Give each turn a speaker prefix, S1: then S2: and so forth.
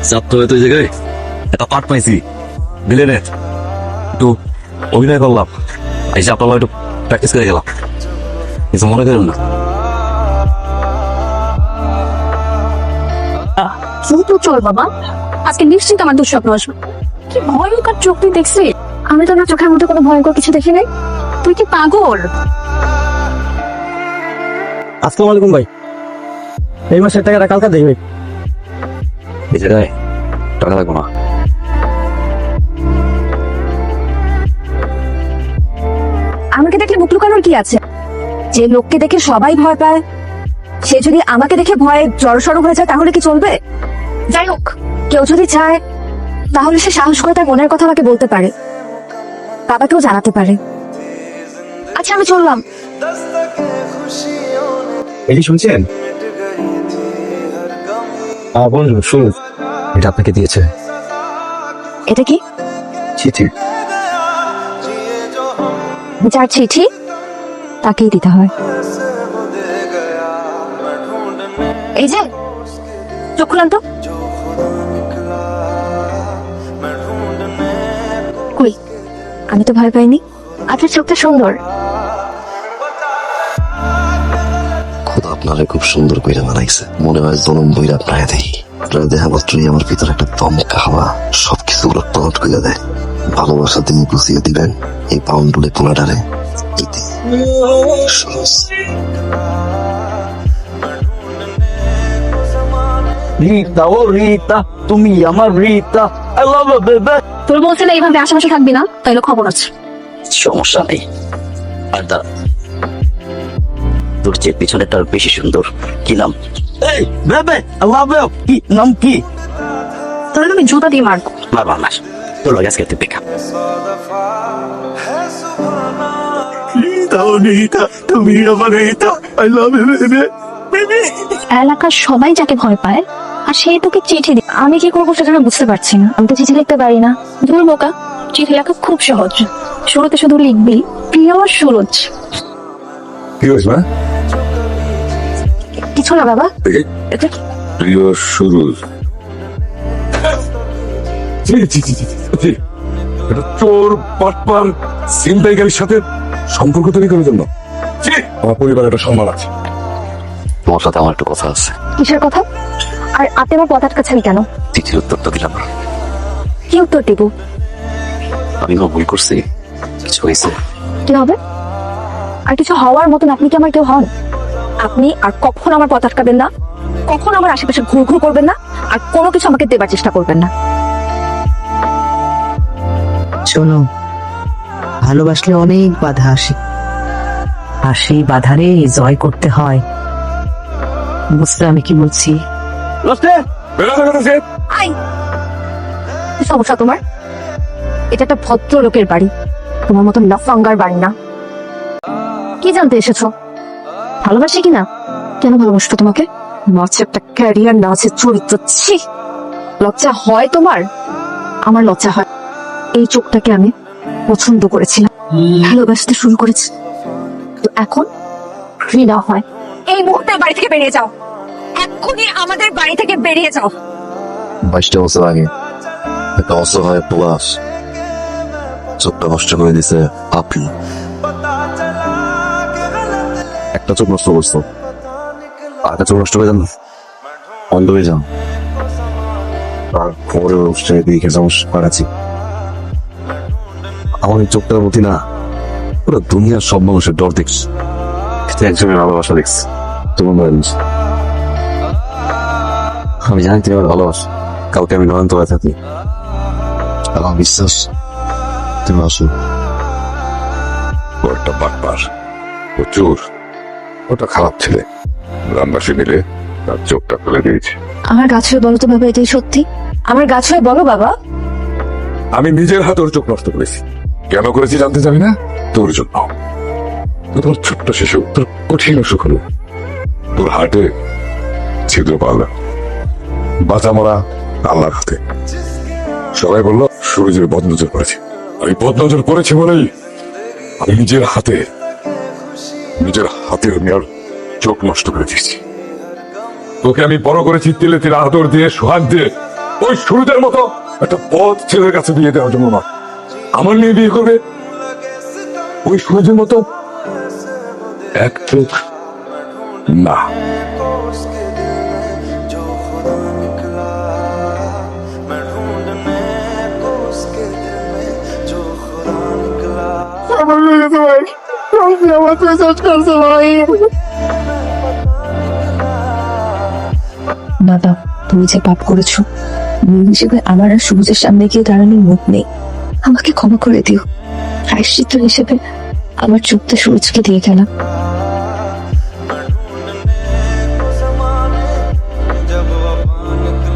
S1: চাপ তো ওই জায়গায় একটা পার্ট পাইছি ভিলেনের, একটু অভিনয় করলাম, এই যে আপনার একটু প্র্যাকটিস করে গেলাম, কিছু মনে করেন না।
S2: তো চল বাবা, আজকে নিশ্চিত আমার দুঃস্বপ্ন আসবে। কি ভয়ঙ্কর চোখ তুই দেখছি? আমি তো আমার চোখের মধ্যে কোনো ভয়ঙ্কর কিছু দেখি নাই। তুই কি পাগল?
S3: আসসালামু আলাইকুম ভাই, এই মাসের টাকাটা কালকে দেখবে।
S1: এই জায়গায় টাকা লাগবো না।
S2: আমাকে দেখলে মুখ লুকানোর কি আছে? যে লোককে দেখে সবাই ভয় পায়, সে যদি আমাকে দেখে ভয়ে জড়সড় হয়ে যায় তাহলে কি চলবে? যাই হোক, কেউ যদি চায় তাহলে সে সাহস করে তার মনের কথা আমাকে বলতে পারে, বাবাকেও জানাতে পারে। আচ্ছা আমি চললাম।
S1: এই শুনছেন? বন্ধু শুনুন, এটা আপনাকে দিয়েছে।
S2: এটা কি?
S1: চিঠি।
S2: যার চিঠি তাকেই দিতে হয়। এই যে চোখ খুলান তো। কই, আমি তো ভয় পাইনি। আপনার চোখটা সুন্দর।
S4: খোদা আপনারে খুব সুন্দর কইরা বানাইছে, মনে হয় জনম বইরা আপনারে দেই। আপনার দেখা মাত্রই আমার ভিতরে একটা দমকা হাওয়া সবকিছু উলট পালট করে দেয়। ভালোবাসা দিয়ে বুঝিয়ে দিবেন এই পাউন্ডুলে পোলাটারে। ইতি সহজ।
S3: রিতা, ও রিতা, তুমি আমার Rita, I love you baby.
S2: তোর বলছে না এইভাবে আশেপাশে থাকবি না, তাইলে খবর আছে।
S5: সমস্যা নেই। আর দাঁড়া, তোর চেয়ে পিছনেরটা বেশি সুন্দর। কি নাম?
S3: এই বেবি, আই লাভ ইউ। কি নাম কি?
S2: তাহলে আমি জুতা দিয়ে মারবো।
S5: বাবা আমার তোর লগে আজকে তুই দেখা।
S3: রিতা, ও রিতা, তুমি আমার Rita, I love you baby. Baby,
S2: এলাকার সবাই যাকে ভয় পায় আর সে তোকে চিঠি দিই, আমি কি করবো সেটা আমি বুঝতে পারছি না। আমি তো চিঠি লিখতে পারি না। ধুর বোকা, চিঠি লেখা খুব সহজ। শুরুতে শুধু লিখবি প্রিয় সুরজ।
S6: কি হয়েছে মা?
S2: কিছু না বাবা। এটা কি?
S6: প্রিয় সুরজ। জি জি জি জি জি। এটা চোর পাটপার ছিনতাইকারীর সাথে সম্পর্ক তৈরি করার জন্য। জি, আমার পরিবারের একটা সম্মান আছে।
S5: তোমার সাথে আমার একটু কথা আছে।
S2: কিসের কথা? আর আপনি আমার পথ আটকাচ্ছেন কেন?
S5: চিঠির উত্তর তো দিলাম না।
S2: কি উত্তর দিব?
S5: আমি কোনো ভুল করছি? কিছু হয়েছে?
S2: কি হবে? আর কিছু হওয়ার মতন আপনি কি আমার কেউ হন? আপনি আর কখন আমার পথ আটকাবেন না, কখন আমার আশেপাশে ঘুর ঘুর করবেন না, আর কোনো কিছু আমাকে দেবার চেষ্টা করবেন না।
S7: শোনো, ভালোবাসলে অনেক বাধা আসে, আর সেই বাধারে জয় করতে হয়। বুঝতে আমি কি বলছি?
S2: আই, কি সমস্যা তোমার? এটা একটা ভদ্র লোকের বাড়ি, তোমার মতন লাফাঙ্গার বাড়ি না। কি জানতে এসেছো? ভালোবাসি কিনা? কেন ভালোবাসতো তোমাকে? নাচে একটা ক্যারিয়ার, নাচে চরিত্র। ছি, লজ্জা হয় তোমার? আমার লজ্জা হয়। এই চোখটাকে আমি পছন্দ করেছিলাম, ভালোবাসতে শুরু করেছি, তো এখন ঘৃণা হয়। এই মুহূর্তে বাড়ি থেকে বেরিয়ে যাও, এক্ষুনি আমাদের বাড়ি থেকে বেরিয়ে যাও।
S4: 22টা বছর আগে একটা অসহায় প্রবাস চোখটা নষ্ট করে দিছে আপনি।
S1: একটা চোখ নষ্ট করছো, আরেকটা চোখ নষ্ট করে যান, অন্ধ হয়ে যান। আর খবরের অনুষ্ঠানে দেখে যেমন পাঠাচ্ছি, আমার এই চোখটার প্রতি না পুরো দুনিয়ার সব মানুষের ডর দেখছি, কিন্তু একজনের ভালোবাসা দেখছি, তোমার মানুষ। আমি জানি তুমি আমার ভালোবাসো, কালকে আমি নয়ন্ত হয়ে থাকি,
S4: আমার বিশ্বাস তুমি আসো।
S6: ওটা বাটপার, ও চোর, ওটা খারাপ ছেলে। গ্রামবাসী মিলে তার চোখটা ফেলে দিয়েছে।
S2: আমার গাছ হয়ে বলো তো বাবা, এটাই সত্যি? আমার গাছ হয়ে বলো বাবা।
S6: আমি নিজের হাতে ওর চোখ নষ্ট করেছি। কেন করেছি জানতে চাবি না? তোর জন্য। তোর ছোট্ট শিশু, তোর কঠিন অসুখ হলো, তোর হার্টে ছিদ্র পারলাম। বাঁচা মরা আল্লাহর হাতে। সবাই বললো সুরজের বদনজর করেছে। আমি বদনজর করেছি বলেই আমি নিজের হাতে আমি আর চোখ নষ্ট করে দিয়েছি। তোকে আমি বড় করেছি তিলে তিলে আদর দিয়ে, সোহাগ দিয়ে। ওই সুরজের মতো একটা পথ ছেলের কাছে বিয়ে দেওয়ার জন্য নয়, আমার মেয়ে বিয়ে করবে ওই সুরজের মতো এক চোখ না।
S2: দাদা, তুমি যে পাপ করেছো, মেয়ে হিসেবে আমার আর সবুজের সামনে গিয়ে দাঁড়ানোর মুখ নেই। আমাকে ক্ষমা করে দিও। প্রায়শ্চিত্ত হিসেবে আমার চুপতে সবুজকে দিয়ে গেলাম।